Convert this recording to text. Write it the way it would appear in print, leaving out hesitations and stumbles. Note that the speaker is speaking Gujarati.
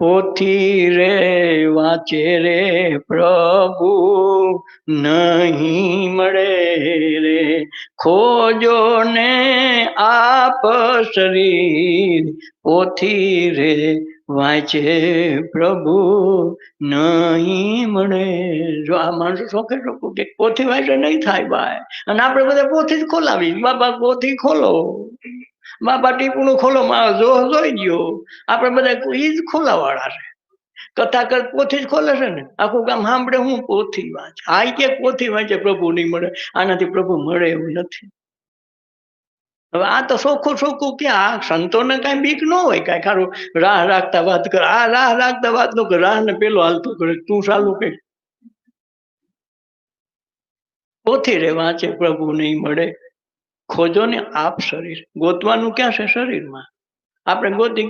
પોથી રે વાંચે રે પ્રભુ નહીં મળે રે, ખોજો ને આપ શરીર પોથી રે વાંચે પ્રભુ નહીં મળે. જો આ માણસો શોખે શોખું કે પોથી વાંચે નહીં થાય ભાઈ, અને આપણે બધા પોથી જ ખોલાવી, બાબા પોથી ખોલો, બાબા ટીપણું ખોલો, મારો જો જોઈ ગયો, આપણે બધા ઈ જ ખોલાવાળા છે. કથા કર પોથી જ ખોલે છે ને, આખું કામ સાંભળે હું પોથી વાંચે, આ કે પોથી વાંચે પ્રભુ નહીં મળે, આનાથી પ્રભુ મળે એવું નથી. હવે આ તો ચોખ્ખું ચોખ્ખું કે આ સંતોને કઈ બીક ન હોય, કઈ ખારું રાહ રાખતા વાત કર, આ રાહ રાખતા વાત નો કર, રાહ ને પેલો હાલતો કરે, તું ચાલુ કર. પોથી રે વાંચે પ્રભુ નહીં મળે, ખોજો ને આપ શરીર, ગોતવાનું ક્યાં છે શરીરમાં, આપણે ગોતી